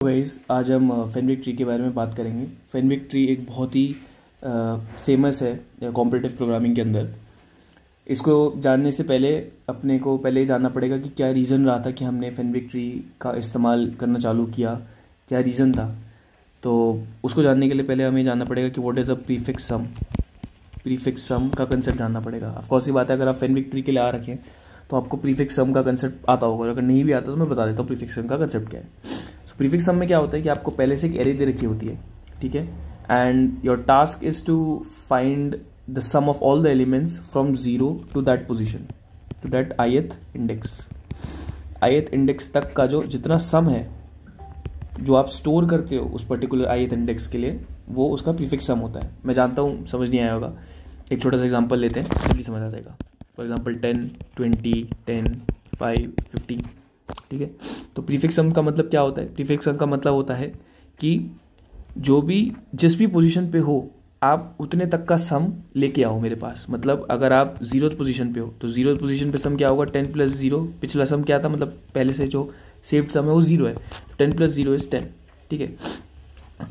Guys, आज हम फेनविक tree के बारे में बात करेंगे। फेनविक ट्री एक बहुत ही फेमस है कॉम्पिटिटिव प्रोग्रामिंग के अंदर। इसको जानने से पहले अपने को पहले ही जानना पड़ेगा कि क्या रीज़न रहा था कि हमने फेनविक ट्री का इस्तेमाल करना चालू किया, क्या रीज़न था। तो उसको जानने के लिए पहले हमें जानना पड़ेगा कि what is a prefix sum. Prefix sum का कंसेप्ट जानना पड़ेगा। ऑफकोर्स ये बात है, अगर आप फेनविक ट्री के लिए आ रखें तो आपको प्रीफिक्स सम का कंसेप्ट आता होगा। अगर नहीं भी आता तो मैं बता देता हूँ प्रीफिक्स सम का कंसेप्ट क्या है। प्रीफिक्स सम में क्या होता है कि आपको पहले से एक एरे दे रखी होती है, ठीक है, and your task is to find the sum of all the elements from zero to that position, to that ith index. ith index तक का जो जितना सम है जो आप स्टोर करते हो उस पर्टिकुलर ith इंडेक्स के लिए, वो उसका प्रीफिक्स सम होता है। मैं जानता हूँ समझ नहीं आया होगा, एक छोटा सा एग्जांपल लेते हैं, जल्दी समझ आ जाएगा। फॉर एग्जांपल 10, 20, 10, 5, 15, ठीक है। तो प्रीफिक्स सम का मतलब क्या होता है? प्रीफिक्स सम का मतलब होता है कि जो भी जिस भी पोजीशन पे हो आप उतने तक का सम लेके आओ मेरे पास। मतलब अगर आप 0th पोजीशन पे हो तो 0th पोजीशन पे सम क्या होगा? 10 + 0। पिछला सम क्या था? मतलब पहले से जो सेव्ड सम है वो 0 है। 10 + 0 = 10, ठीक है।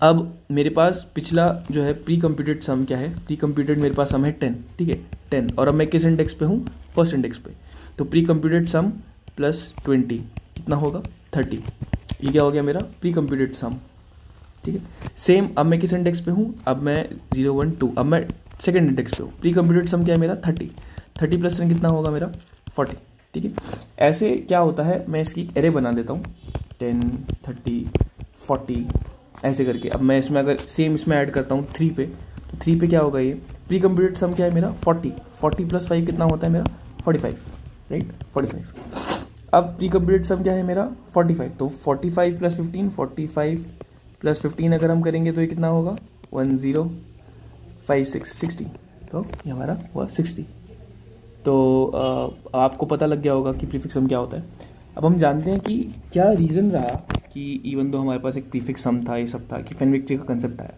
अब मेरे पास पिछला जो है प्री कंप्यूटेड सम क्या है? प्री कंप्यूटेड मेरे पास सम है 10, ठीक है, 10। और अब मैं किस इंडेक्स पे हूँ? फर्स्ट इंडेक्स पे। तो प्री कंप्यूटेड सम प्लस 20 कितना होगा? 30। ये क्या हो गया? मेरा प्री कंप्यूटेड सम, ठीक है। सेम अब मैं किस इंडेक्स पे हूँ? अब मैं 0, 1, 2, अब मैं सेकंड इंडेक्स पे हूँ। प्री कंप्यूटेड सम क्या है मेरा? 30। 30 + 10 कितना होगा मेरा? 40, ठीक है। ऐसे क्या होता है, मैं इसकी एरे बना देता हूँ 10, 30, 40 ऐसे करके। अब मैं इसमें अगर सेम इसमें ऐड करता हूँ 3 पे, तो 3 पे क्या होगा? ये प्री कंप्यूटेड सम क्या है मेरा? 40। 40 + 5 कितना होता है मेरा? 45, राइट, 45। अब प्री कंप्यूटेड सम क्या है मेरा? 45। तो 45 + 15, 45 + 15 अगर हम करेंगे तो ये कितना होगा? 1056, 60। तो ये हमारा हुआ 60। तो आपको पता लग गया होगा कि प्रीफिक्स सम क्या होता है। अब हम जानते हैं कि क्या रीज़न रहा कि इवन दो हमारे पास एक प्रीफिक्स सम था, ये सब था, कि फेनविक ट्री का कंसेप्ट आया।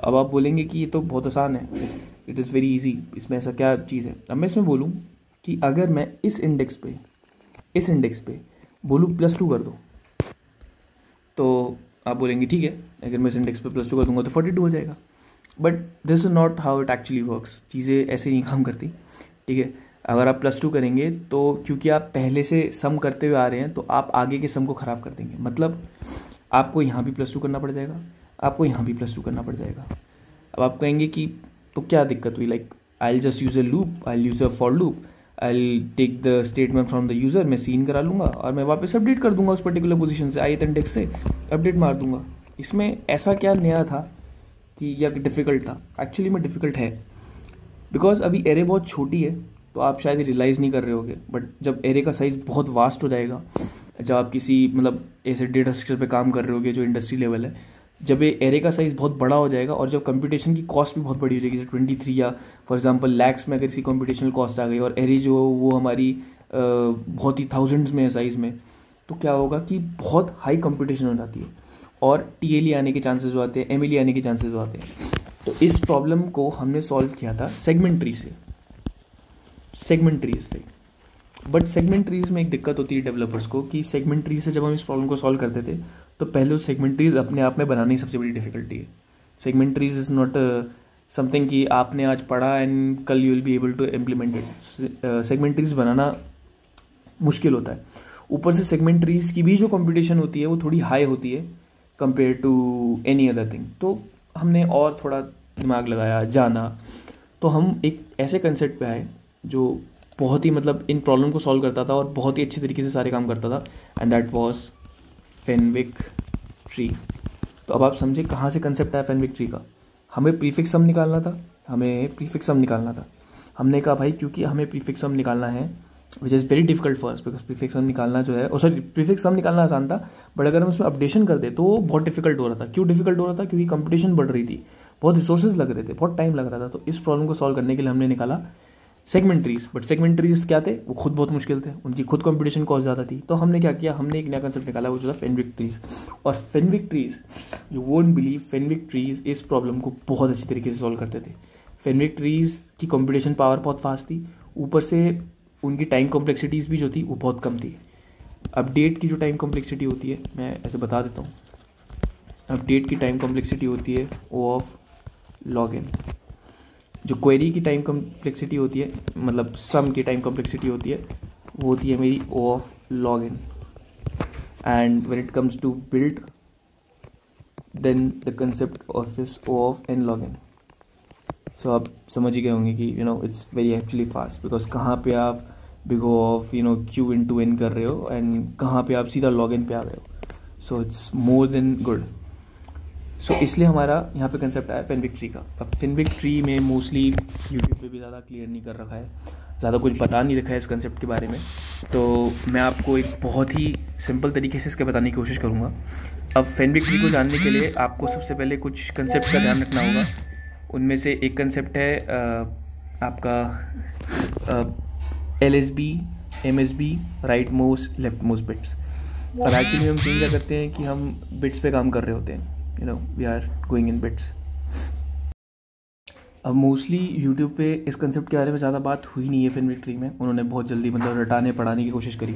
अब आप बोलेंगे कि ये तो बहुत आसान है, इट इज़ वेरी इजी, इसमें ऐसा क्या चीज़ है। अब मैं इसमें बोलूँ कि अगर मैं इस इंडेक्स पे बोलूँ +2 कर दो, तो आप बोलेंगे ठीक है, अगर मैं इस इंडेक्स पे +2 कर दूंगा तो 42 हो जाएगा। But this is not how it actually works. चीज़ें ऐसे नहीं काम करती, ठीक है। अगर आप +2 करेंगे तो क्योंकि आप पहले से सम करते हुए आ रहे हैं तो आप आगे के सम को ख़राब कर देंगे। मतलब आपको यहाँ भी +2 करना पड़ जाएगा, आपको यहाँ भी +2 करना पड़ जाएगा। अब आप कहेंगे कि तो क्या दिक्कत हुई? Like I will just use a loop, I will use a for loop, I will take the statement from the user, मैं सीन करा लूँगा और मैं वापस अपडेट कर दूंगा उस पर्टिकुलर पोजीशन से, ith इंडेक्स से अपडेट मार दूंगा। इसमें ऐसा क्या नया था कि या डिफ़िकल्ट था? एक्चुअली में डिफ़िकल्ट है, बिकॉज अभी एरे बहुत छोटी है तो आप शायद रियलाइज़ नहीं कर रहे होगे। बट जब एरे का साइज़ बहुत वास्ट हो जाएगा, जब आप किसी मतलब ऐसे डेटा स्ट्रक्चर पे काम कर रहे होगे जो इंडस्ट्री लेवल है, जब ये एरे का साइज़ बहुत बड़ा हो जाएगा और जब कंप्यूटेशन की कॉस्ट भी बहुत बड़ी हो जाएगी, जैसे 23 या फॉर एग्जांपल लैक्स में अगर इसकी कंप्यूटेशनल कॉस्ट आ गई और एरे जो वो हमारी बहुत ही थाउजेंड्स में है साइज़ में, तो क्या होगा कि बहुत हाई कंप्यूटेशन हो जाती है और TLE आने के चांसेस हो आते हैं, MLE आने के चांसेस हो आते हैं। तो इस प्रॉब्लम को हमने सॉल्व किया था सेगमेंट ट्रीज से। बट सेगमेंट ट्रीज में एक दिक्कत होती है डेवलपर्स को कि सेगमेंट ट्री से जब हम इस प्रॉब्लम को सॉल्व करते थे तो पहले उस सेगमेंट ट्रीज अपने आप में बनानी सबसे बड़ी डिफिकल्टी है। Segment trees is not something कि आपने आज पढ़ा एंड कल you will be able to implement it. Segment trees बनाना मुश्किल होता है। ऊपर से सेगमेंट ट्रीज की भी जो कंप्यूटेशन होती है वो थोड़ी हाई होती है compare to any other thing. तो हमने और थोड़ा दिमाग लगाया, जाना, तो हम एक ऐसे कंसेप्ट पे आए जो बहुत ही मतलब इन प्रॉब्लम को सॉल्व करता था और बहुत ही अच्छी तरीके से सारे काम करता था, एंड दैट वाज फेनविक ट्री। तो अब आप समझे कहाँ से कंसेप्ट आया फेनविक ट्री का। हमें प्रीफिक्स सम निकालना था। हमने कहा भाई क्योंकि हमें प्रीफिक्स सम निकालना है, which is very difficult for us, because prefix sum निकालना जो है, सॉरी प्रीफिक्स सम निकालना आसान था बट अगर हम उसमें अपडेशन कर दे तो वो बहुत डिफिकल्ट हो रहा था। क्यों डिफिकल्ट हो रहा था? क्योंकि कंपटीशन बढ़ रही थी, बहुत रिसोर्सेज लग रहे थे, बहुत टाइम लग रहा था। तो इस प्रॉब्लम को सॉल्व करने के लिए हमने निकाला segment trees. But segment trees क्या थे? वो खुद बहुत मुश्किल थे, उनकी खुद कंपटीशन कॉस्ट ज़्यादा थी। तो हमने क्या किया? हमने एक नया कंसेप्ट निकाला, वो जो था फेनविक ट्रीज। और Fenwick trees, you won't believe, Fenwick trees इस प्रॉब्लम को बहुत अच्छी तरीके से सॉल्व करते थे। फेनविक ट्रीज की कंपटीशन पावर बहुत फास्ट थी, ऊपर से उनकी टाइम कॉम्प्लेक्सिटीज़ भी जो थी वो बहुत कम थी। अपडेट की जो टाइम कॉम्प्लेक्सिटी होती है, मैं ऐसे बता देता हूँ, अपडेट की टाइम कॉम्प्लेक्सिटी होती है ओ ऑफ लॉग एन। जो क्वेरी की टाइम कॉम्प्लेक्सिटी होती है, मतलब सम की टाइम कॉम्प्लेक्सिटी होती है, वो होती है मेरी O of log N. And when it comes to build, then the concept of is O of N log N. So आप समझ ही गए होंगे कि it's very actually fast, because कहाँ पे आप big O of Q into N कर रहे हो एंड कहाँ पे आप सीधा लॉग इन पे आ गए हो। So it's more than good. So इसलिए हमारा यहाँ पे कंसेप्ट आया फैनविक ट्री का। अब फैनविक ट्री में मोस्टली यूट्यूब पे भी ज़्यादा क्लियर नहीं कर रखा है, ज़्यादा कुछ बता नहीं रखा है इस कंसेप्ट के बारे में। तो मैं आपको एक बहुत ही सिंपल तरीके से इसके बताने की कोशिश करूँगा। अब फैनविक ट्री को जानने के लिए आपको सबसे पहले कुछ कंसेप्ट का ध्यान रखना होगा। उनमें से एक कंसेप्ट है आपका LSB, MSB, right most left most bits. और एक्चुअली हम सीन क्या करते हैं कि हम बिट्स पे काम कर रहे होते हैं, we are going in bits. अब मोस्टली यूट्यूब पे इस कंसेप्ट के बारे में ज़्यादा बात हुई नहीं है फैनविक ट्री में। उन्होंने बहुत जल्दी मतलब रटाने पढ़ाने की कोशिश करी।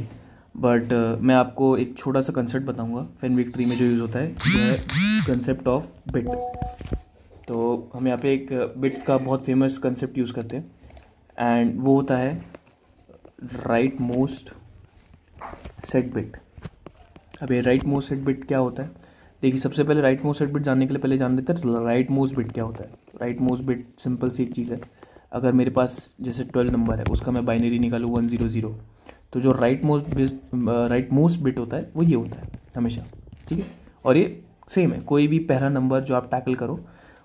बट मैं आपको एक छोटा सा कंसेप्ट बताऊंगा फैनविक ट्री में जो यूज़ होता है, यह है कंसेप्ट ऑफ बिट। तो हम यहाँ पे एक बिट्स का बहुत फेमस कंसेप्ट यूज़ करते हैं एंड वो होता है राइट मोस्ट सेट बिट। अब ये राइट मोस्ट सेट बिट क्या होता है? देखिए, सबसे पहले राइट मोस्ट सेट बिट जानने के लिए पहले जान लेते हैं राइट मोस्ट बिट क्या होता है। राइट मोस्ट बिट सिंपल सी एक चीज़ है। अगर मेरे पास जैसे 12 नंबर है, उसका मैं बाइनरी निकालूँ 100, तो जो राइट मोस्ट बिट होता है वो ये होता है हमेशा, ठीक है। और ये सेम है, कोई भी पहला नंबर जो आप टैकल करो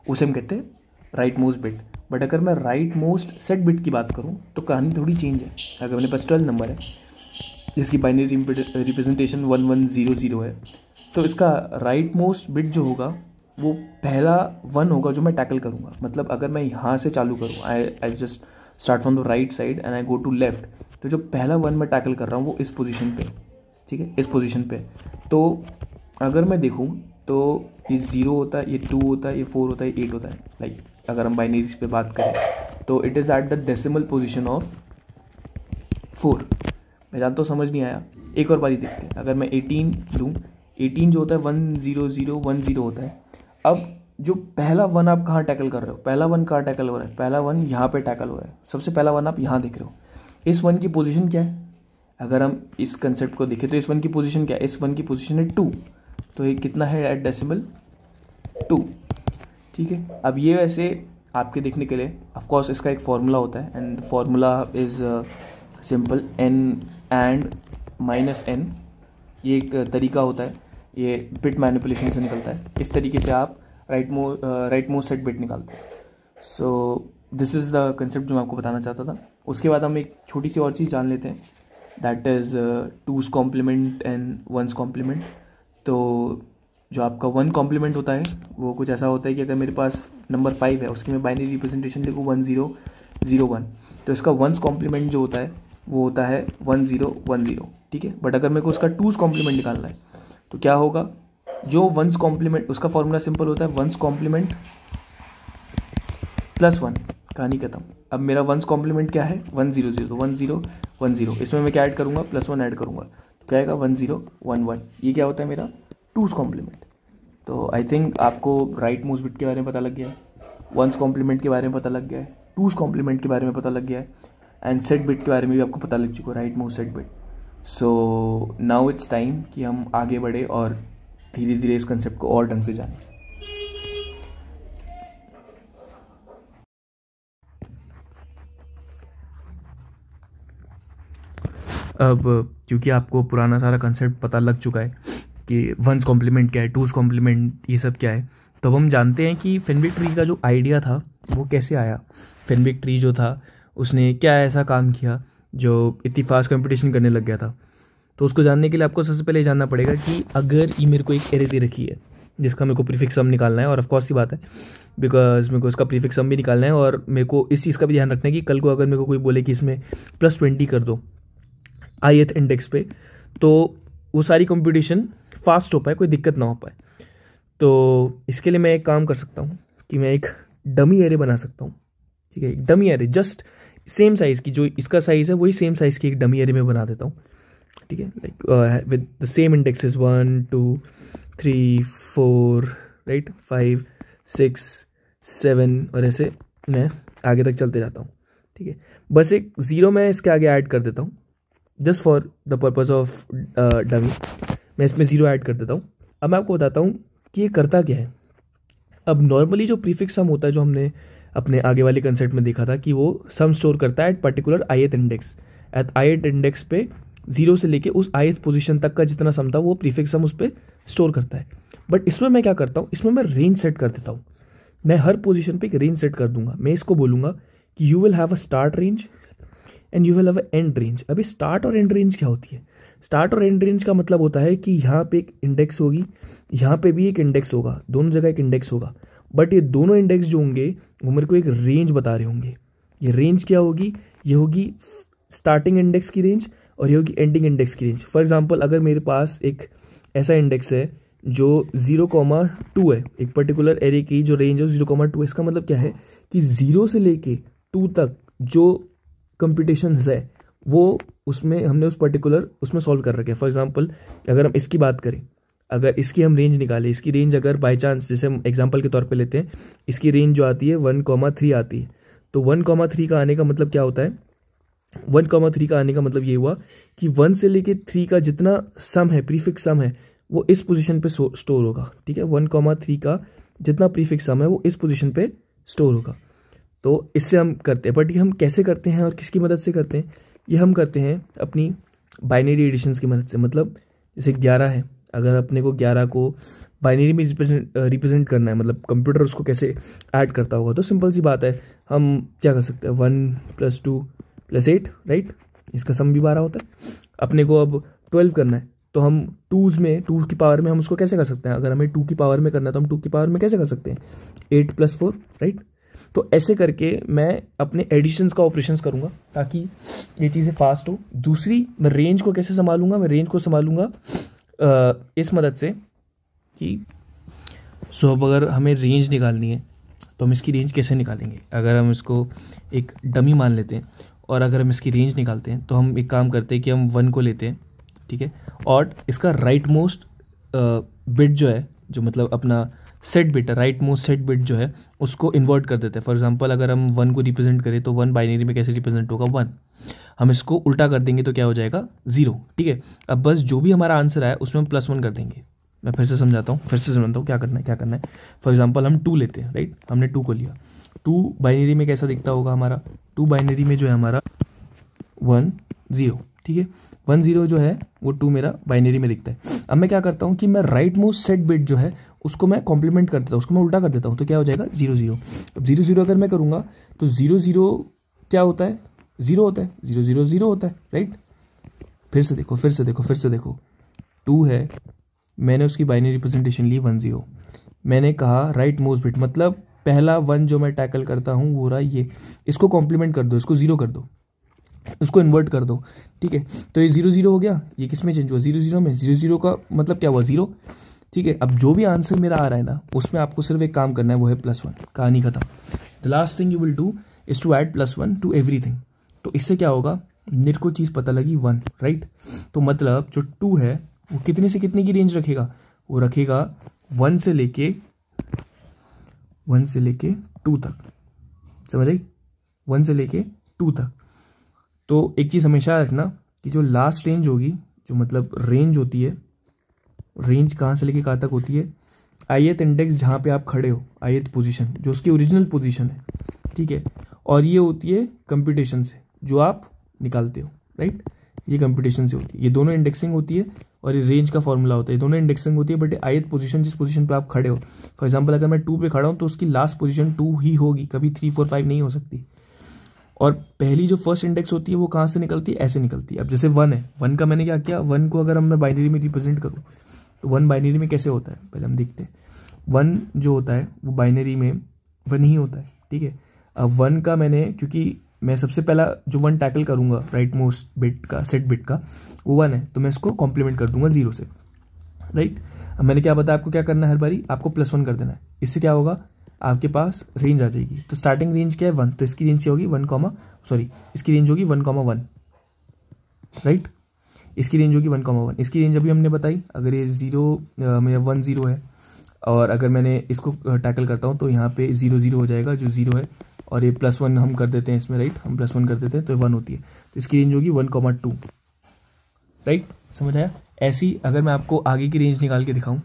उसे हम कहते हैं राइट मोस्ट बिट। बट अगर मैं राइट मोस्ट सेट बिट की बात करूँ तो कहानी थोड़ी चेंज है। अगर मेरे पास 12 नंबर है जिसकी बाइनरी रिप्रेजेंटेशन 1100 है, तो इसका राइट मोस्ट बिट जो होगा वो पहला 1 होगा जो मैं टैकल करूँगा। मतलब अगर मैं यहाँ से चालू करूँ, I just start from the right side and I go to left, तो जो पहला 1 मैं टैकल कर रहा हूँ वो इस पोजीशन पे, ठीक है, इस पोजीशन पे। तो अगर मैं देखूँ तो ये 0 होता है, ये 2 होता है, ये 4 होता है, ये 8 होता है। लाइक अगर हम बाइनरीज पे बात करें तो it is at the decimal position of 4। मैं जानता हूँ समझ नहीं आया, एक और बारी देखते हैं। अगर मैं 18 लूँ, 18 जो होता है 10010 होता है। अब जो पहला 1 आप कहाँ टैकल कर रहे हो, पहला 1 कहाँ टैकल हो रहा है, पहला 1 यहाँ पे टैकल हो रहा है। सबसे पहला 1 आप यहाँ देख रहे हो। इस 1 की पोजीशन क्या है? अगर हम इस कंसेप्ट को देखें तो इस 1 की पोजीशन क्या है? इस 1 की पोजीशन है 2। तो ये कितना है एट डेसिमल? 2, ठीक है। अब ये वैसे आपके देखने के लिए ऑफकोर्स इसका एक फार्मूला होता है and formula is simple, n and -n। ये एक तरीका होता है, ये बिट मैनिपुलेशन से निकलता है। इस तरीके से आप राइट मोस्ट सेट बिट निकालते हैं। So this is the concept जो मैं आपको बताना चाहता था। उसके बाद हम एक छोटी सी और चीज़ जान लेते हैं, that is 2's complement and 1's complement. तो जो आपका 1 कॉम्प्लीमेंट होता है वो कुछ ऐसा होता है कि अगर मेरे पास नंबर 5 है, उसकी मैं बाइनरी रिप्रेजेंटेशन लिखूँ 1001, तो इसका 1's कॉम्प्लीमेंट जो होता है वो होता है 1010, ठीक है। बट अगर मेरे को उसका 2's कॉम्प्लीमेंट निकालना है तो क्या होगा? जो 1's कॉम्प्लीमेंट, उसका फॉर्मूला सिंपल होता है 1's कॉम्प्लीमेंट +1, कहानी खत्म। अब मेरा 1's कॉम्प्लीमेंट क्या है? 100, तो 1010। इसमें मैं क्या ऐड करूँगा? +1 ऐड करूँगा, तो क्या आएगा? 1011। ये क्या होता है मेरा 2's कॉम्प्लीमेंट। तो आई थिंक आपको राइट मोस्ट बिट के बारे में पता लग गया है, 1's कॉम्प्लीमेंट के बारे में पता लग गया है, 2's कॉम्प्लीमेंट के बारे में पता लग गया है, एंड सेट बिट के बारे में भी आपको पता लग चुका है, right most set bit. So now it's time कि हम आगे बढ़े और धीरे धीरे इस कंसेप्ट को और ढंग से जानें। अब क्योंकि आपको पुराना सारा कंसेप्ट पता लग चुका है कि 1's कॉम्प्लीमेंट क्या है, 2's कॉम्प्लीमेंट ये सब क्या है, तो अब हम जानते हैं कि फैनविक ट्री का जो आइडिया था वो कैसे आया। फैनविक ट्री जो था उसने क्या ऐसा काम किया जो इतनी फास्ट कंपटीशन करने लग गया था। तो उसको जानने के लिए आपको सबसे पहले जानना पड़ेगा कि अगर ये मेरे को एक एरे दे रखी है जिसका मेरे को प्रीफिक्स सम निकालना है, और ऑफकोर्स की बात है बिकॉज मेरे को इसका प्रीफिक्स सम भी निकालना है, और मेरे को इस चीज़ का भी ध्यान रखना है कि कल को अगर मेरे को कोई बोले कि इसमें +20 कर दो ith इंडेक्स पे, तो वो सारी कंपटीशन फास्ट हो पाए, कोई दिक्कत ना हो पाए। तो इसके लिए मैं एक काम कर सकता हूँ कि मैं एक डमी एरे बना सकता हूँ, ठीक है। एक dummy array just same size की, जो इसका साइज़ है वही सेम साइज़ की एक डमी एरे में बना देता हूँ। ठीक है, like with the same indexes 1 2 3 4 right 5 6 7 और ऐसे मैं आगे तक चलते जाता हूँ। ठीक है, बस एक ज़ीरो मैं इसके आगे ऐड कर देता हूँ just for the purpose of dummy. मैं इसमें ज़ीरो ऐड कर देता हूँ। अब मैं आपको बताता हूँ कि ये करता क्या है। अब नॉर्मली जो प्रीफिक्स सम होता है, जो हमने अपने आगे वाले कंसेप्ट में देखा था कि वो सम स्टोर करता है at particular ith index. At ith index पे जीरो से लेके उस ith पोजीशन तक का जितना सम था वो प्रीफिक्स सम उस पर स्टोर करता है। बट इसमें मैं क्या करता हूँ, इसमें मैं रेंज सेट कर देता हूँ। मैं हर पोजीशन पे एक रेंज सेट कर दूंगा। मैं इसको बोलूँगा कि you will have a start range and you will have a and range. अभी स्टार्ट और एंड रेंज क्या होती है? स्टार्ट और एंड रेंज का मतलब होता है कि यहाँ पे एक इंडेक्स होगी, यहाँ पे भी एक इंडेक्स होगा, दोनों जगह एक इंडेक्स होगा, बट ये दोनों इंडेक्स जो होंगे वो मेरे को एक रेंज बता रहे होंगे। ये रेंज क्या होगी? ये होगी स्टार्टिंग इंडेक्स की रेंज और ये होगी एंडिंग इंडेक्स की रेंज। फॉर एग्जाम्पल, अगर मेरे पास एक ऐसा इंडेक्स है जो 0,2 है, एक पर्टिकुलर एरे की जो रेंज है 0,2, इसका मतलब क्या है कि 0 से लेके 2 तक जो कंप्यूटेशंस है वो उसमें हमने उस पर्टिकुलर उसमें सॉल्व कर रखे हैं। फॉर एग्जांपल, अगर हम इसकी बात करें, अगर इसकी हम रेंज निकालें, इसकी रेंज अगर बाय चांस, जैसे हम एग्जांपल के तौर पे लेते हैं, इसकी रेंज जो आती है 1,3 आती है, तो 1,3 का आने का मतलब क्या होता है? 1,3 का आने का मतलब ये हुआ कि 1 से लेके 3 का जितना सम है, प्रीफिक्स सम है, वो इस पोजीशन पे स्टोर होगा। ठीक है, 1,3 का जितना प्रीफिक्स सम है वो इस पोजीशन पे स्टोर होगा। तो इससे हम करते हैं, बट ये हम कैसे करते हैं और किसकी मदद से करते हैं? ये हम करते हैं अपनी बाइनरी एडिशंस की मदद से। मतलब जैसे 11 है, अगर अपने को 11 को बाइनरी में रिप्रेजेंट करना है, मतलब कंप्यूटर उसको कैसे ऐड करता होगा, तो सिंपल सी बात है, हम क्या कर सकते हैं, 1 + 2 + 8 राइट, इसका सम भी 12 होता है। अपने को अब 12 करना है, तो हम 2 की पावर में हम उसको कैसे कर सकते हैं? अगर हमें 2 की पावर में करना है तो हम 2 की पावर में कैसे कर सकते हैं? 8 + 4 राइट। तो ऐसे करके मैं अपने एडिशंस का ऑपरेशंस करूंगा ताकि ये चीज़ें फास्ट हो। दूसरी, मैं रेंज को कैसे संभालूंगा? मैं रेंज को संभालूंगा इस मदद से कि अब अगर हमें रेंज निकालनी है तो हम इसकी रेंज कैसे निकालेंगे? अगर हम इसको एक डमी मान लेते हैं और अगर हम इसकी रेंज निकालते हैं तो हम एक काम करते हैं कि हम 1 को लेते हैं, ठीक है, और इसका राइट मोस्ट बिट जो है, जो मतलब अपना सेट बिट है, राइट मोस्ट सेट बिट जो है, उसको इन्वर्ट कर देते हैं। फॉर एग्जांपल, अगर हम 1 को रिप्रेजेंट करें तो 1 बाइनरी में कैसे रिप्रेजेंट होगा? 1। हम इसको उल्टा कर देंगे तो क्या हो जाएगा? 0। ठीक है, अब बस जो भी हमारा आंसर आया उसमें हम +1 कर देंगे। मैं फिर से समझाता हूँ क्या करना है। फॉर एग्जाम्पल, हम 2 लेते हैं राइट, हमने 2 को लिया। 2 बाइनरी में कैसा दिखता होगा हमारा? 2 बाइनरी में जो है हमारा 1 0, ठीक है, 1 0 जो है वो 2 मेरा बाइनरी में दिखता है। अब मैं क्या करता हूँ कि मैं राइट मोस्ट सेट बिट जो है उसको मैं कॉम्प्लीमेंट कर देता हूँ, उसको मैं उल्टा कर देता हूँ, तो क्या हो जाएगा? 0 0। अब 0 0 अगर मैं करूँगा तो 0 0 क्या होता है? 0 होता है, 0 0 0 होता है राइट। फिर से देखो 2 है, मैंने उसकी बाइनरी रिप्रेजेंटेशन ली 1 0। मैंने कहा राइट मोस्ट बिट, मतलब पहला 1 जो मैं टैकल करता हूँ वो रहा ये, इसको कॉम्प्लीमेंट कर दो, इसको 0 कर दो, उसको इन्वर्ट कर दो। ठीक है, तो ये 0 0 हो गया, ये किस में चेंज हुआ? 0 0 में। 0 0 का मतलब क्या हुआ? 0। ठीक है, अब जो भी आंसर मेरा आ रहा है ना, उसमें आपको सिर्फ एक काम करना है, वो है +1। कहानी खत्म। The last thing you will do is to add +1 to everything. तो इससे क्या होगा? मेरे को चीज़ पता लगी 1 राइट। तो मतलब जो 2 है वो कितने से कितने की रेंज रखेगा? वो रखेगा 1 से लेके 2 तक। समझ आई? 1 से लेके 2 तक। तो एक चीज़ हमेशा रखना कि जो लास्ट रेंज होगी, जो मतलब रेंज होती है, रेंज कहाँ से लेके कहाँ तक होती है? ith इंडेक्स जहाँ पे आप खड़े हो, ith पोजीशन जो उसकी ओरिजिनल पोजीशन है, ठीक है, और ये होती है कंप्यूटेशन से जो आप निकालते हो राइट। ये कंप्यूटेशन से होती है, ये दोनों इंडेक्सिंग होती है और ये रेंज का फॉर्मूला होता है। ये दोनों इंडेक्सिंग होती है, बट ith पोजीशन जिस पोजीशन पे आप खड़े हो, फॉर एग्जांपल अगर मैं 2 पे खड़ा हूँ तो उसकी लास्ट पोजीशन 2 ही होगी, कभी 3 4 5 नहीं हो सकती। और पहली जो फर्स्ट इंडेक्स होती है वो कहाँ से निकलती है? ऐसे निकलती है। अब जैसे 1 है, 1 का मैंने क्या किया, 1 को अगर मैं बाइनरी में रिप्रेजेंट करूँ तो 1 बाइनरी में कैसे होता है पहले हम देखते हैं। 1 जो होता है वो बाइनरी में 1 ही होता है, ठीक है। अब 1 का मैंने, क्योंकि मैं सबसे पहला जो 1 टैकल करूँगा राइट मोस्ट बिट का, सेट बिट का, वो 1 है, तो मैं इसको कॉम्प्लीमेंट कर दूंगा 0 से राइट। अब मैंने क्या बताया आपको क्या करना है? हर बारी आपको +1 कर देना है। इससे क्या होगा? आपके पास रेंज आ जाएगी। तो स्टार्टिंग रेंज क्या है? 1, तो इसकी रेंज क्या होगी? इसकी रेंज होगी 1,1 राइट। इसकी रेंज होगी 1,1। इसकी रेंज अभी हमने बताई, अगर ये 1 0 है और अगर मैंने इसको टैकल करता हूँ तो यहाँ पे 0 0 हो जाएगा, जो 0 है, और ये +1 हम कर देते हैं इसमें, राइट, हम +1 कर देते हैं तो 1 होती है, तो इसकी रेंज होगी 1,2, राइट, समझ आया। ऐसी अगर मैं आपको आगे की रेंज निकाल के दिखाऊं,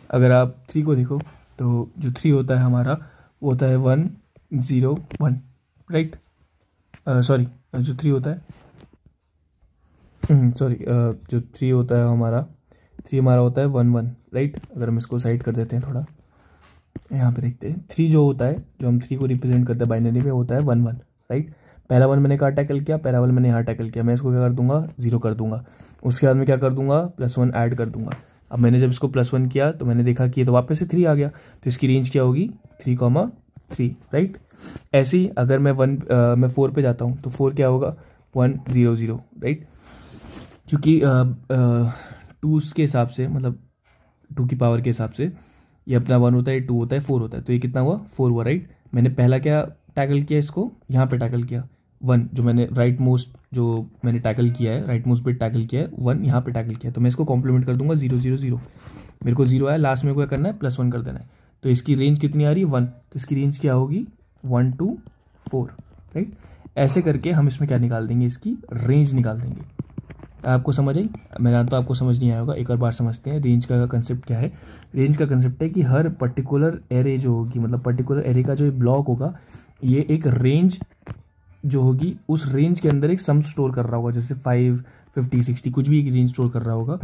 अगर आप 3 को देखो तो जो 3 होता है हमारा वो होता है 1 0 1, राइट, सॉरी जो 3 होता है जो 3 होता है हमारा 3 हमारा होता है 1 1, राइट। अगर हम इसको साइड कर देते हैं थोड़ा, यहाँ पे देखते हैं 3 जो होता है, जो हम 3 को रिप्रेजेंट करते हैं बाइनरी में, होता है 1 1, राइट। पहला 1 मैंने कहाँ टैकल किया, पहला 1 मैंने यहाँ टैकल किया, मैं इसको क्या कर दूंगा 0 कर दूंगा, उसके बाद में क्या कर दूंगा +1 ऐड कर दूंगा। अब मैंने जब इसको +1 किया तो मैंने देखा कि ये तो वापस से 3 आ गया, तो इसकी रेंज क्या होगी 3,3, राइट। ऐसे ही अगर मैं 4 पे जाता हूँ तो 4 क्या होगा 1 0 0, राइट, क्योंकि 2 के हिसाब से, मतलब 2 की पावर के हिसाब से ये अपना 1 होता है, 2 होता है, 4 होता है, तो ये कितना हुआ 4 हुआ, राइट। मैंने पहला क्या टैकल किया, इसको यहाँ पे टैकल किया 1, जो मैंने राइट मोस्ट जो मैंने टैकल किया है, राइट मोस्ट बिट टैकल किया है 1 यहाँ पे टैकल किया, तो मैं इसको कॉम्प्लीमेंट कर दूंगा 0 0 0, मेरे को 0 आया, लास्ट में को क्या करना है +1 कर देना है, तो इसकी रेंज कितनी आ रही है 1, तो इसकी रेंज क्या होगी 1 2 4, राइट। ऐसे करके हम इसमें क्या निकाल देंगे, इसकी रेंज निकाल देंगे। आपको समझ आई? मैं जानता हूँ आपको समझ नहीं आया होगा, एक और बार समझते हैं रेंज का कंसेप्ट क्या है। रेंज का कंसेप्ट है कि हर पर्टिकुलर एरे जो होगी, मतलब पर्टिकुलर एरे का जो ब्लॉक होगा, ये एक रेंज जो होगी उस रेंज के अंदर एक सम स्टोर कर रहा होगा, जैसे 5 50 60 कुछ भी एक रेंज स्टोर कर रहा होगा।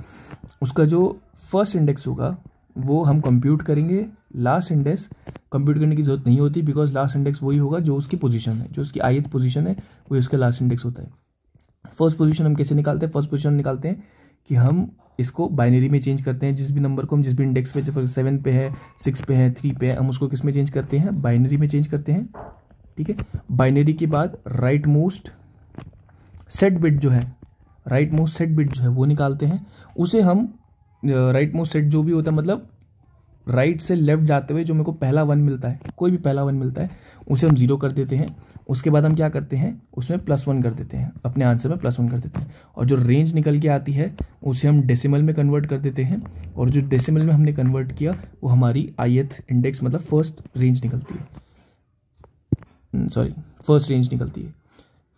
उसका जो फर्स्ट इंडेक्स होगा वो हम कंप्यूट करेंगे, लास्ट इंडेक्स कंप्यूट करने की जरूरत नहीं होती, बिकॉज लास्ट इंडेक्स वही होगा जो उसकी पोजीशन है, जो उसकी ith पोजीशन है वो इसका लास्ट इंडेक्स होता है। फर्स्ट पोजीशन हम कैसे निकालते हैं, फर्स्ट पोजीशन निकालते हैं कि हम इसको बाइनरी में चेंज करते हैं, जिस भी नंबर को हम जिस भी इंडेक्स पे, जैसे 7 पे है, 6 पे है, 3 पे है, हम उसको किस में चेंज करते हैं, बाइनरी में चेंज करते हैं, ठीक है। बाइनरी के बाद राइट मोस्ट सेट बिट जो है, राइट मोस्ट सेट बिट जो है वो निकालते हैं, उसे हम राइट मोस्ट सेट जो भी होता है, मतलब राइट से लेफ्ट जाते हुए जो मेरे को पहला 1 मिलता है, कोई भी पहला 1 मिलता है, उसे हम 0 कर देते हैं। उसके बाद हम क्या करते हैं, उसमें +1 कर देते हैं, अपने आंसर में +1 कर देते हैं, और जो रेंज निकल के आती है उसे हम डेसिमल में कन्वर्ट कर देते हैं, और जो डेसिमल में हमने कन्वर्ट किया वो हमारी ith इंडेक्स, मतलब फर्स्ट रेंज निकलती है, फर्स्ट रेंज निकलती है।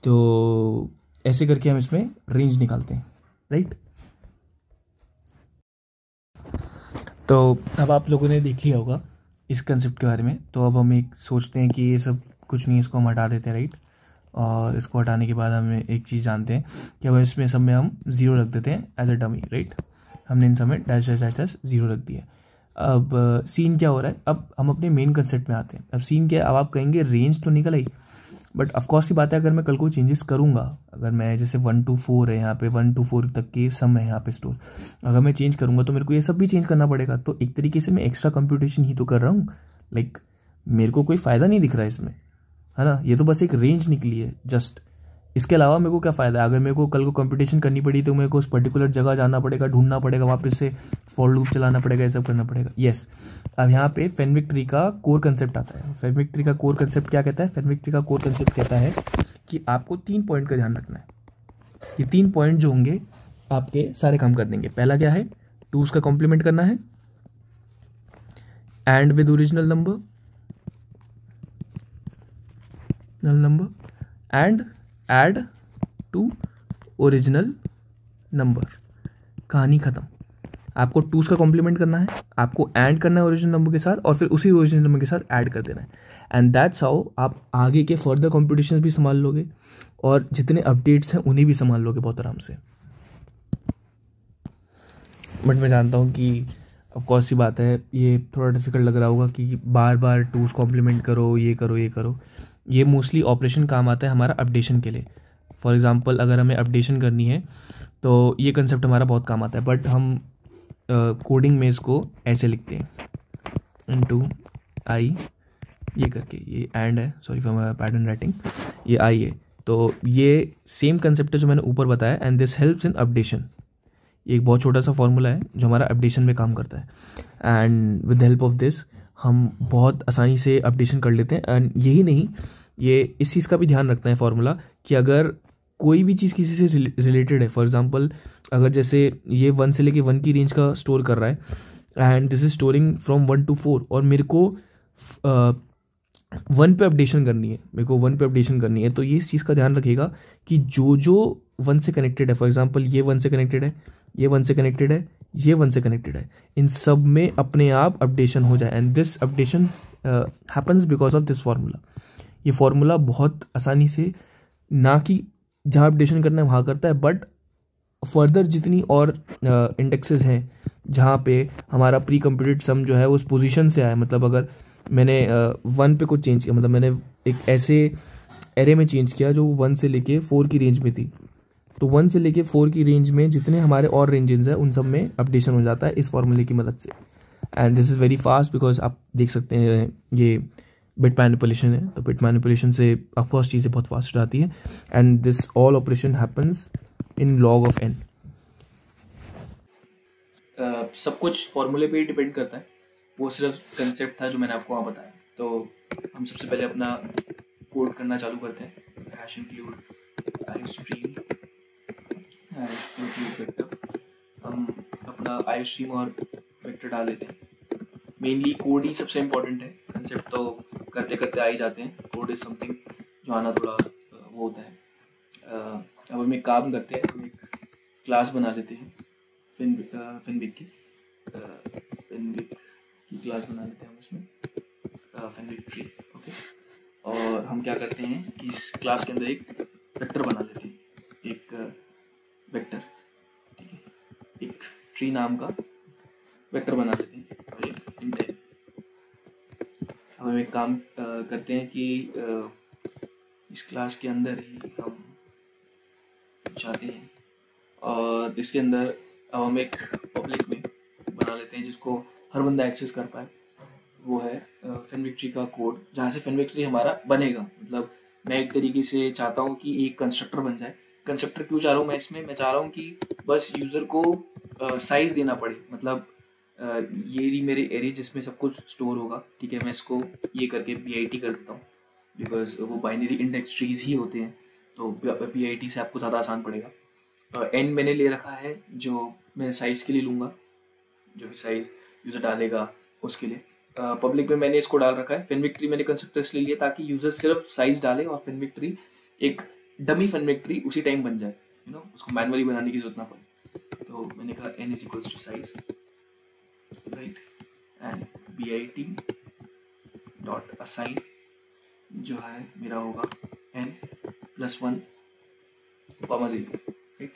तो ऐसे करके हम इसमें रेंज निकालते हैं, राइट। तो अब आप लोगों ने देख लिया होगा इस कंसेप्ट के बारे में, तो अब हम एक सोचते हैं कि ये सब कुछ नहीं, इसको हम हटा देते हैं, राइट। और इसको हटाने के बाद हम एक चीज़ जानते हैं कि अब इसमें सब में हम 0 रख देते हैं एज अ डमी, राइट। हमने इन सब में डैश डैश डैश डैश 0 रख दिया। अब सीन क्या हो रहा है, अब हम अपने मेन कंसेप्ट में आते हैं। अब सीन क्या है, अब आप कहेंगे रेंज तो निकल आई, बट ऑफकोर्स की बात है, अगर मैं कल को चेंजेस करूंगा, अगर मैं जैसे 1 to 4 है यहाँ पे, 1 to 4 तक के सम है यहाँ पे स्टोर, अगर मैं चेंज करूंगा तो मेरे को ये सब भी चेंज करना पड़ेगा, तो एक तरीके से मैं एक्स्ट्रा कंप्यूटेशन ही तो कर रहा हूँ, लाइक मेरे को कोई फ़ायदा नहीं दिख रहा है इसमें, है ना। ये तो बस एक रेंज निकली है जस्ट, इसके अलावा मेरे को क्या फ़ायदा है। अगर मेरे को कल को कंप्यूटेशन करनी पड़ी तो मेरे को उस पर्टिकुलर जगह जाना पड़ेगा, ढूंढना पड़ेगा, वापस से फॉर लूप चलाना पड़ेगा, ये सब करना पड़ेगा। येस, अब यहाँ पे फेनविक ट्री का कोर कंसेप्ट आता है। फेनविक ट्री का कोर कंसेप्ट क्या कहता है, फेनविक ट्री का कोर कंसेप्ट कहता है कि आपको 3 पॉइंट का ध्यान रखना है। ये 3 पॉइंट जो होंगे आपके सारे काम कर देंगे। पहला क्या है, 2s का कॉम्प्लीमेंट करना है, and with original number and add to original number, कहानी खत्म। आपको 2s का कॉम्प्लीमेंट करना है, आपको ऐड करना है ओरिजिनल नंबर के साथ, और फिर उसी ओरिजिनल नंबर के साथ ऐड कर देना है, एंड दैट्स हाउ आप आगे के फर्दर कॉम्पिटिशन्स भी संभाल लोगे, और जितने अपडेट्स हैं उन्हें भी संभाल लोगे बहुत आराम से। बट मैं जानता हूँ कि ऑफकोर्स सी बात है, ये थोड़ा डिफिकल्ट लग रहा होगा कि बार बार 2s कॉम्प्लीमेंट करो, ये करो, ये करो। ये मोस्टली ऑपरेशन काम आता है हमारा अपडेशन के लिए। फॉर एग्जांपल अगर हमें अपडेशन करनी है तो ये कंसेप्ट हमारा बहुत काम आता है, बट हम कोडिंग में इसको ऐसे लिखते हैं, इनटू आई, ये करके, ये एंड है, sorry for my pattern writing, ये आई है। तो ये सेम कंसेप्ट है जो मैंने ऊपर बताया, and this helps in updation. ये एक बहुत छोटा सा फॉर्मूला है जो हमारा अपडेशन में काम करता है, and with help of this हम बहुत आसानी से अपडेशन कर लेते हैं। एंड यही नहीं, ये इस चीज़ का भी ध्यान रखना है फॉर्मूला कि अगर कोई भी चीज़ किसी से रिलेटेड है, फॉर एग्जांपल अगर जैसे ये 1 से लेके 1 की रेंज का स्टोर कर रहा है and this is storing from 1 to 4 और मेरे को 1 पे अपडेशन करनी है, मेरे को 1 पे अपडेशन करनी है, तो ये इस चीज़ का ध्यान रखिएगा कि जो जो 1 से कनेक्टेड है, फॉर एग्जांपल ये 1 से कनेक्टेड है, ये 1 से कनेक्टेड है, ये 1 से कनेक्टेड है, इन सब में अपने आप अपडेशन हो जाए and this updation happens because of this formula. ये फार्मूला बहुत आसानी से, ना कि जहाँ अपडेशन करना है वहाँ करता है, बट फर्दर जितनी और इंडेक्सेस हैं जहाँ पे हमारा प्री कंप्यूटेड सम जो है उस पोजीशन से आया, मतलब अगर मैंने 1 पे कुछ चेंज किया, मतलब मैंने एक ऐसे एरे में चेंज किया जो 1 से लेके 4 की रेंज में थी, तो 1 से लेके 4 की रेंज में जितने हमारे और रेंजेस हैं उन सब में अपडेशन हो जाता है इस फॉर्मूले की मदद से। And this is very fast because आप देख सकते हैं ये बिट मैनिपुलेशन है, तो बिट मैनिपुलेशन से ऑफकोर्स चीज़ें बहुत फास्ट आती है and this all operation happens in log of n. सब कुछ फॉर्मूले पे ही डिपेंड करता है, वो सिर्फ कंसेप्ट था जो मैंने आपको वहाँ बताया। तो हम सबसे पहले अपना कोड करना चालू करते हैं। हैश इंक्लूड iostream वेक्टर, हम अपना iostream और वेक्टर डाल देते हैं। मेनली कोड ही सबसे इम्पोर्टेंट है, कंसेप्ट तो करते करते आ ही जाते हैं, कोड इज समथिंग जो आना थोड़ा वो होता है। अब हम एक काम करते हैं, हम एक क्लास बना लेते हैं फिनविक की क्लास बना लेते हैं हम उसमें फिनविक ट्री। ओके, और हम क्या करते हैं कि इस क्लास के अंदर एक वेक्टर बना लेते हैं, एक वेक्टर, ठीक है, एक ट्री नाम का वेक्टर बना लेते हैं और एक इंडेक्स। हम एक काम करते हैं कि इस क्लास के अंदर ही हम चाहते हैं और इसके अंदर अब हम एक पब्लिक में बना लेते हैं जिसको हर बंदा एक्सेस कर पाए। वो है फिनविक ट्री का कोड, जहाँ से फिनविक ट्री हमारा बनेगा। मतलब मैं एक तरीके से चाहता हूँ कि एक कंस्ट्रक्टर बन जाए। कंस्ट्रक्टर क्यों चाह रहा हूँ मैं इसमें? मैं चाह रहा हूँ कि बस यूज़र को साइज़ देना पड़े, मतलब ये रही मेरे एरे जिसमें सब कुछ स्टोर होगा, ठीक है। मैं इसको ये करके BIT कर देता हूँ बिकॉज वो बाइनरी इंडेक्स ट्रीज ही होते हैं, तो BIT से आपको ज़्यादा आसान पड़ेगा। एन मैंने ले रखा है जो मैं साइज़ के लिए लूँगा, जो भी साइज़ यूज़र डालेगा उसके लिए। पब्लिक में मैंने इसको डाल रखा है। फिनविक ट्री मैंने कंस्ट्रक्टर इसलिए लिया ताकि यूज़र सिर्फ साइज़ डाले और फिनविक ट्री एक डमी फिनविक ट्री उसी टाइम बन जाए, उसको मैनुअली बनाने की जरूरत ना पड़े। तो मैंने कहा n is equals to size, right, and BIT dot assign जो है मेरा होगा n + 1, 0, राइट।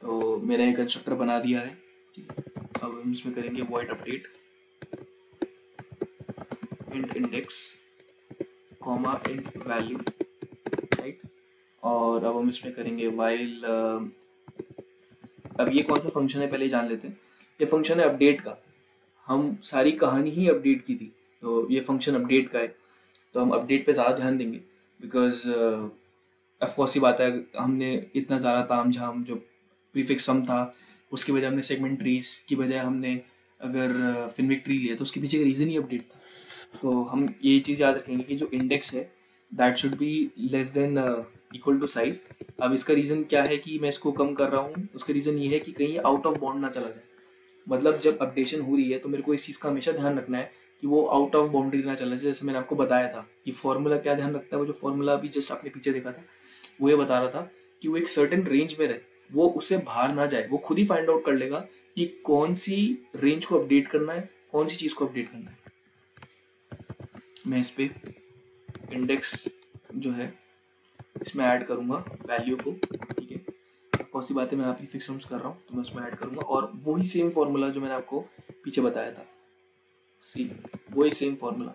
तो मैंने एक कंस्ट्रक्टर बना दिया है, ठीक है। अब हम इसमें करेंगे void update int index comma int value, right. और अब हम इसमें करेंगे while अब ये कौन सा फंक्शन है पहले जान लेते हैं। ये फंक्शन है अपडेट का, हम सारी कहानी ही अपडेट की थी, तो ये फंक्शन अपडेट का है, तो हम अपडेट पे ज़्यादा ध्यान देंगे बिकॉज ऑफकोर्स ही बात है, हमने इतना ज़्यादा ताम झाम जो प्रीफिक्स सम था उसकी बजाय हमने सेगमेंट ट्रीज की बजाय हमने अगर फिनविक ट्री लिया तो उसके पीछे का रीज़न ही अपडेट था। तो हम ये चीज़ याद रखेंगे कि जो इंडेक्स है that should be less than equal to size. अब इसका रीज़न क्या है कि मैं इसको कम कर रहा हूँ, उसका रीज़न ये है कि कहीं आउट ऑफ बाउंड ना चला जाए। मतलब जब अपडेशन हो रही है तो मेरे को इस चीज़ का हमेशा ध्यान रखना है कि वो आउट ऑफ बाउंड्री ना चला जाए। जैसे मैंने आपको बताया था कि फॉर्मूला क्या ध्यान रखता है, वो जो फॉर्मूला अभी जस्ट आपने पीछे देखा था वो ये बता रहा था कि वो एक सर्टेन रेंज में रहे, वो उससे बाहर ना जाए। वो खुद ही फाइंड आउट कर लेगा कि कौन सी रेंज को अपडेट करना है, कौन सी चीज़ को अपडेट करना है। मैं इस पे इंडेक्स जो है इसमें ऐड करूँगा वैल्यू को, ठीक है। कौन सी बातें मैं यहाँ प्रीफिक्स सम्स कर रहा हूँ तो मैं उसमें ऐड करूँगा और वही सेम फॉर्मूला जो मैंने आपको पीछे बताया था, वही सेम फॉर्मूला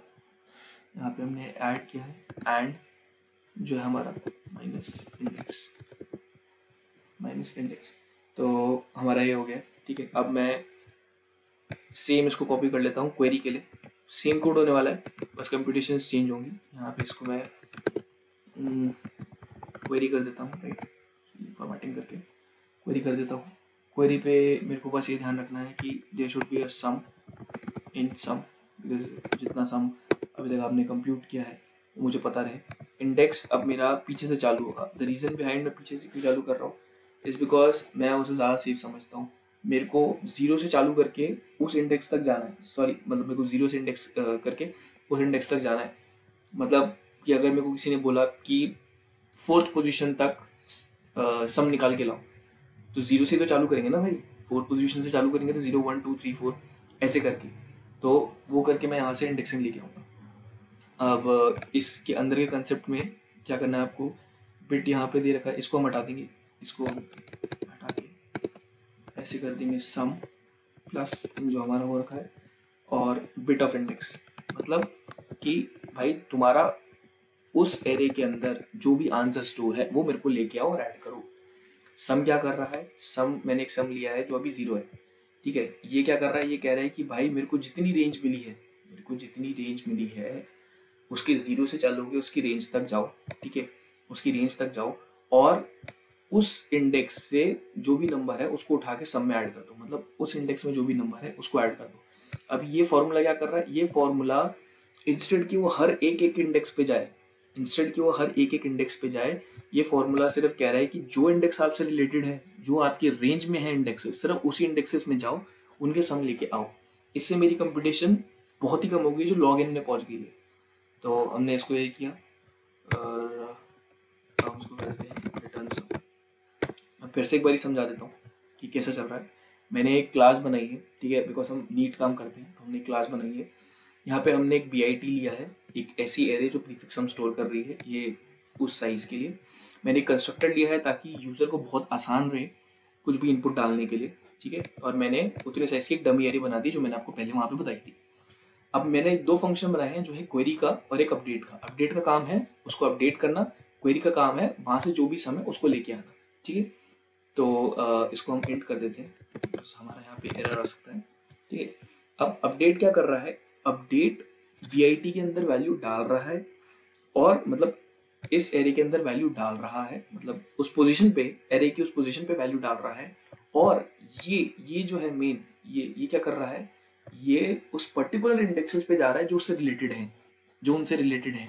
यहाँ पे हमने ऐड किया है। एंड जो है हमारा माइनस इंडेक्स, तो हमारा ये हो गया, ठीक है। अब मैं सेम इसको कॉपी कर लेता हूँ क्वेरी के लिए, सेम कोड होने वाला है, बस कंप्यूटेशंस चेंज होंगी। यहाँ पे इसको मैं क्वेरी कर देता हूँ, राइट, फॉर्मेटिंग करके क्वेरी कर देता हूँ। क्वेरी पे मेरे को बस ये ध्यान रखना है कि there should be a sum in sum, because जितना सम अभी तक आपने कंप्यूट किया है वो मुझे पता रहे। इंडेक्स अब मेरा पीछे से चालू होगा। द रीज़न बिहाइंड मैं पीछे से क्यों चालू कर रहा हूँ इज़ बिकॉज मैं उसे ज़्यादा सेफ समझता हूँ। मेरे को जीरो से चालू करके उस इंडेक्स तक जाना है, सॉरी मतलब मेरे को जीरो से इंडेक्स करके उस इंडेक्स तक जाना है। मतलब कि अगर मेरे को किसी ने बोला कि फोर्थ पोजीशन तक सम निकाल के लाओ, तो जीरो से तो चालू करेंगे ना भाई, फोर्थ पोजीशन से चालू करेंगे तो 0 1 2 3 4 ऐसे करके, तो वो करके मैं यहाँ से इंडेक्सिंग लेके आऊँगा। अब इसके अंदर के कंसेप्ट में क्या करना है आपको, बिट यहाँ पे दे रखा है, इसको हम हटा देंगे, इसको हटा के ऐसे कर देंगे सम प्लस जो हमारा हो रखा है और बिट ऑफ इंडेक्स। मतलब कि भाई तुम्हारा उस एरे के अंदर जो भी आंसर स्टोर है वो मेरे को लेके आओ और ऐड करो। सम क्या कर रहा है, सम मैंने एक सम लिया है जो अभी 0 है, ठीक है। ये क्या कर रहा है, ये कह रहा है कि भाई मेरे को जितनी रेंज मिली है, मेरे को जितनी रेंज मिली है उसके 0 से चलोगे उसकी रेंज तक जाओ, ठीक है, उसकी रेंज तक जाओ और उस इंडेक्स से जो भी नंबर है उसको उठा के सम में ऐड कर दो। मतलब उस इंडेक्स में जो भी नंबर है उसको ऐड कर दो। अब ये फॉर्मूला क्या कर रहा है, ये फॉर्मूला इंस्टेड कि वो हर एक एक इंडेक्स पे जाए, इंस्टेड कि वो हर एक एक इंडेक्स पे जाए, ये फॉर्मूला सिर्फ कह रहा है कि जो इंडेक्स आपसे रिलेटेड है, जो आपकी रेंज में है इंडेक्सेस, सिर्फ उसी इंडेक्सेस में जाओ, उनके सम लेके आओ। इससे मेरी कंपटीशन बहुत ही कम हो गई जो लॉग इन में पहुंच गई है। तो हमने इसको ये किया और हम उसको करते हैं रिटर्न सम। मैं फिर से एक बार समझा देता हूँ कि कैसे चल रहा है। मैंने एक क्लास बनाई है, ठीक है, बिकॉज हम नीट काम करते हैं तो हमने एक क्लास बनाई है। यहाँ पे हमने एक BIT लिया है, एक ऐसी एरे जो प्रीफिक्स सम स्टोर कर रही है, ये उस साइज़ के लिए मैंने एक कंस्ट्रक्टर लिया है ताकि यूज़र को बहुत आसान रहे कुछ भी इनपुट डालने के लिए, ठीक है। और मैंने उतने साइज़ की एक डमी एरे बना दी जो मैंने आपको पहले वहाँ पे बताई थी। अब मैंने दो फंक्शन बनाए हैं, जो है क्वेरी का और एक अपडेट का। अपडेट का काम है उसको अपडेट करना, क्वेरी का काम है वहाँ से जो भी सम है उसको लेके आना, ठीक है। तो इसको हम इंट कर देते हैं, हमारा यहाँ पे एरर आ सकता है, ठीक है। अब अपडेट क्या कर रहा है, अपडेट BIT के अंदर वैल्यू डाल रहा है और मतलब इस एरे के अंदर वैल्यू डाल रहा है, मतलब उस पोजीशन पे, एरे की उस पोजीशन पे वैल्यू डाल रहा है। और ये जो है मेन, ये क्या कर रहा है, ये उस पर्टिकुलर इंडेक्सेस पे जा रहा है जो उससे रिलेटेड है, जो उनसे रिलेटेड है।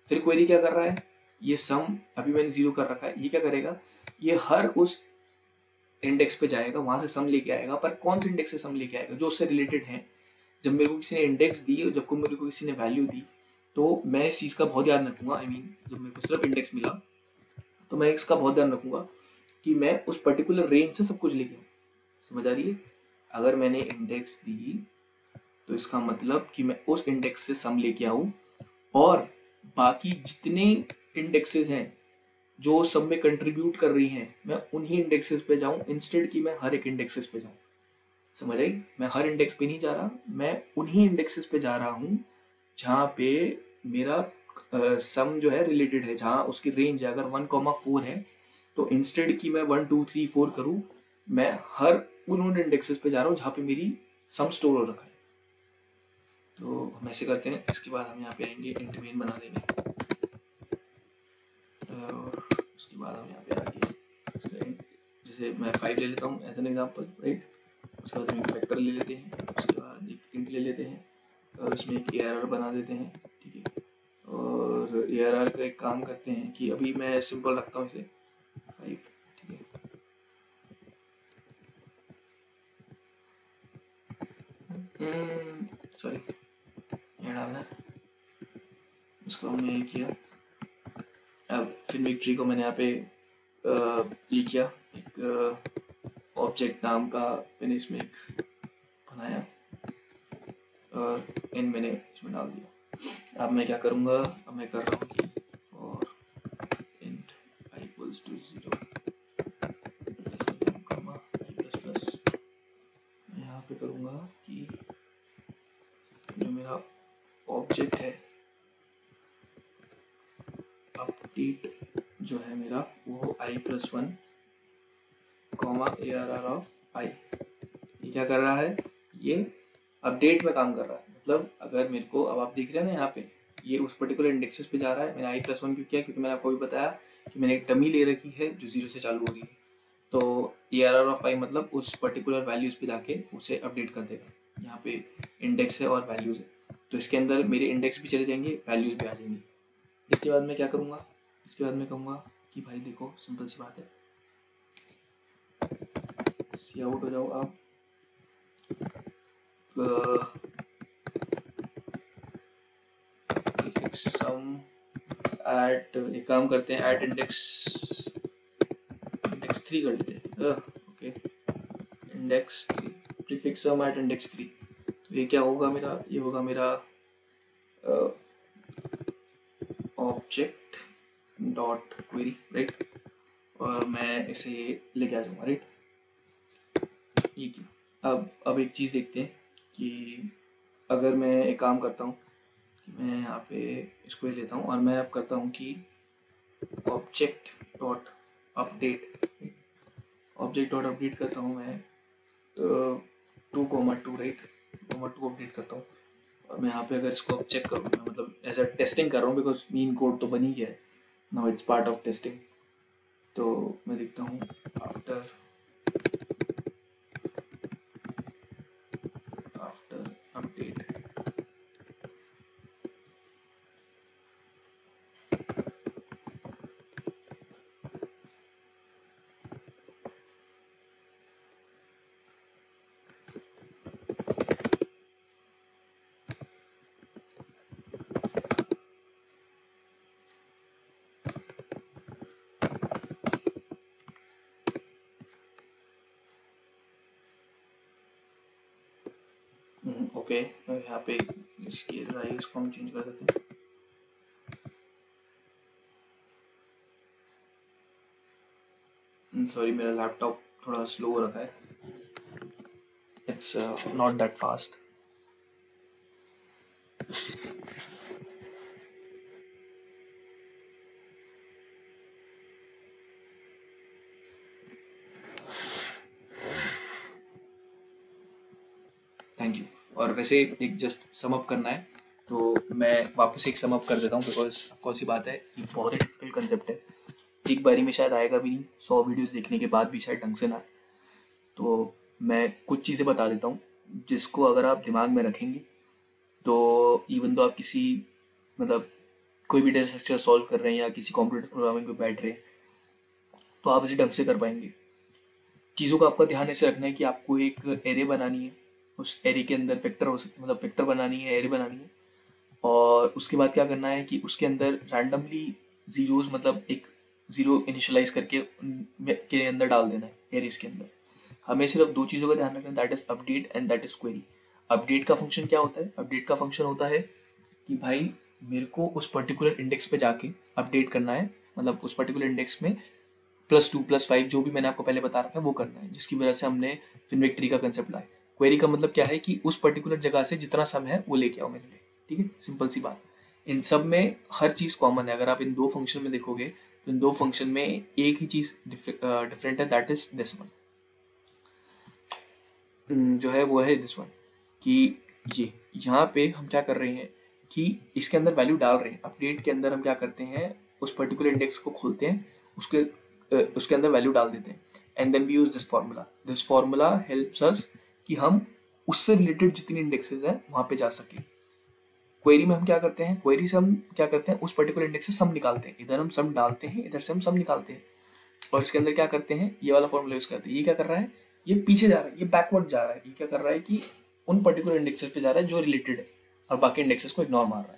फिर क्वेरी क्या कर रहा है, ये सम अभी मैंने 0 कर रखा है, ये क्या करेगा, ये हर उस इंडेक्स पे जाएगा, वहां से सम लेके आएगा, पर कौन से इंडेक्स से सम लेके आएगा, जो उससे रिलेटेड है। जब मेरे को किसी ने इंडेक्स दी और जब को मेरे को किसी ने वैल्यू दी, तो मैं इस चीज़ का बहुत ध्यान रखूंगा। आई मीन जब मेरे को सिर्फ इंडेक्स मिला तो मैं इसका बहुत ध्यान रखूंगा कि मैं उस पर्टिकुलर रेंज से सब कुछ लेके आऊँ। समझ आ रही है, अगर मैंने इंडेक्स दी तो इसका मतलब कि मैं उस इंडेक्स से सम लेके आऊँ और बाकी जितने इंडेक्सेस हैं जो सब में कंट्रीब्यूट कर रही हैं, मैं उन्हीं इंडेक्सेस पे जाऊं इंस्टेड कि मैं हर एक इंडेक्सेस पे जाऊं। समझ आई, मैं हर इंडेक्स पे नहीं जा रहा, मैं उन्हीं इंडेक्सेस पे जा रहा हूं जहाँ पे मेरा सम जो है रिलेटेड है, जहाँ उसकी रेंज है। अगर 1,4 है तो इंस्टेड कि मैं 1 2 3 4 करूँ, मैं हर उन इंडेक्सेस पे जा रहा हूँ जहाँ पे मेरी सम स्टोर हो रखा है। तो हम ऐसे करते हैं। इसके बाद हम यहाँ पे आएंगे, इंट मेन बना देंगे और उसके बाद हम यहाँ पे आके जैसे मैं 5 ले लेता हूँ एज एन एग्जाम्पल, राइट। उसके बाद हम एक वेक्टर ले लेते हैं, उसके बाद एक इंट ले लेते हैं और उसमें एक ARR बना देते हैं, ठीक है। और ARR का एक काम करते हैं कि अभी मैं सिंपल रखता हूँ इसे 5, ठीक है। सॉरी, ये डालना है, इसको हमने ये किया। अब फिनविक ट्री को मैंने यहाँ पे ये किया, एक ऑब्जेक्ट नाम का मैंने इसमें एक बनाया और इन मैंने इसमें डाल दिया। अब मैं क्या करूँगा, अब मैं कर रहा हूँ कि for int i equals to 0 मैं यहाँ पे करूँगा कि जो मेरा ऑब्जेक्ट है अपडेट जो है मेरा, वो i+1 ARR ऑफ i। ये क्या कर रहा है, ये अपडेट में काम कर रहा है। मतलब अगर मेरे को, अब आप देख रहे हैं ना यहाँ पे, ये उस पर्टिकुलर इंडेक्सेस पे जा रहा है। मैंने i+1 क्यों किया, क्योंकि मैंने आपको भी बताया कि मैंने एक डमी ले रखी है जो 0 से चालू हो रही है। तो ARR ऑफ i मतलब उस पर्टिकुलर वैल्यूज पे जाके उसे अपडेट कर देगा। यहाँ पे इंडेक्स है और वैल्यूज है, तो इसके अंदर मेरे इंडेक्स भी चले जाएंगे, वैल्यूज भी आ जाएंगी। इसके बाद मैं क्या करूँगा, इसके बाद मैं कहूँगा कि भाई देखो सिंपल सी बात है, सी आउट हो जाओ आप, सम एट, एक काम करते हैं एट इंडेक्स 3 कर लेते हैं, ओके इंडेक्स 3, प्रीफिक्स सम एट इंडेक्स 3। तो ये क्या होगा मेरा, ये होगा मेरा ऑब्जेक्ट डॉट क्वेरी, राइट, और मैं इसे लेके आ जाऊँगा, राइट। ये क्या, अब एक चीज़ देखते हैं कि अगर मैं एक काम करता हूँ कि मैं यहाँ पे इसको ही लेता हूँ और मैं अब करता हूँ कि object dot update, object dot update करता हूँ मैं 2,2, राइट, 2,2 अपडेट करता हूँ। और मैं यहाँ पे अगर इसको अब चेक करूँ, मैं मतलब एज अ टेस्टिंग कर रहा हूँ बिकॉज मीन कोड तो बन ही गया है, now it's part of testing. तो मैं देखता हूँ आफ्टर अपडेट, ओके यहाँ पे इसके राइज को हम चेंज कर देते हैं। सॉरी मेरा लैपटॉप थोड़ा स्लो हो रखा है, it's not that fast. Thank you. और वैसे एक जस्ट सम अप करना है तो मैं वापस एक सम अप कर देता हूँ बिकॉज ऑफकोर्स ही बात है, ये बहुत ही डिफिकल्ट कंसेप्ट है, एक बारी में शायद आएगा भी नहीं, 100 वीडियोस देखने के बाद भी शायद ढंग से ना आए। तो मैं कुछ चीज़ें बता देता हूँ जिसको अगर आप दिमाग में रखेंगे तो इवन तो आप किसी मतलब कोई भी डेटा स्ट्रक्चर सॉल्व कर रहे हैं या किसी कंप्यूटर प्रोग्रामिंग पे बैठ रहे हैं तो आप इसे ढंग से कर पाएंगे। चीज़ों का आपका ध्यान ऐसे रखना है कि आपको एक एरे बनानी है, उस एरे के अंदर वेक्टर हो सकते मतलब वेक्टर बनानी है, एरे बनानी है, और उसके बाद क्या करना है कि उसके अंदर रैंडमली जीरोस मतलब एक जीरो इनिशियलाइज करके के अंदर डाल देना है एरेस के अंदर। हमें सिर्फ दो चीज़ों का ध्यान रखना है, that is update and that is query. Update का फंक्शन क्या होता है, अपडेट का फंक्शन होता है कि भाई मेरे को उस पर्टिकुलर इंडेक्स पे जाके अपडेट करना है, मतलब उस पर्टिकुलर इंडेक्स में +2 +5 जो भी मैंने आपको पहले बता रखा है वो करना है, जिसकी वजह से हमने फिनविक ट्री का कंसेप्ट लाया। क्वेरी का मतलब क्या है कि उस पर्टिकुलर जगह से जितना सम है वो लेके आओ मेरे लिए, ठीक है, सिंपल सी बात। इन सब में हर चीज़ कॉमन है, अगर आप इन दो फंक्शन में देखोगे तो इन दो फंक्शन में एक ही चीज़ डिफरेंट है, दैट इज दिस वन, जो है वो है दिस वन, कि ये यहाँ पे हम क्या कर रहे हैं कि इसके अंदर वैल्यू डाल रहे हैं। अपडेट के अंदर हम क्या करते हैं, उस पर्टिकुलर इंडेक्स को खोलते हैं, उसके अंदर वैल्यू डाल देते हैं, and then we use this formula helps us कि हम उससे रिलेटेड जितनी इंडेक्सेस हैं वहां पे जा सके। क्वेरी में हम क्या करते हैं, क्वेरी से हम क्या करते हैं, उस पर्टिकुलर इंडेक्स से सम निकालते हैं, इधर हम सम डालते हैं, इधर से हम सम निकालते हैं, और इसके अंदर क्या करते हैं, ये वाला फॉर्मूला यूज करते हैं। ये क्या कर रहा है, ये पीछे जा रहा है, ये बैकवर्ड जा रहा है, ये क्या कर रहा है कि उन पर्टिकुलर इंडेक्सेस पे जा रहा है जो रिलेटेड है और बाकी इंडेक्सेस को इग्नोर मार रहा है।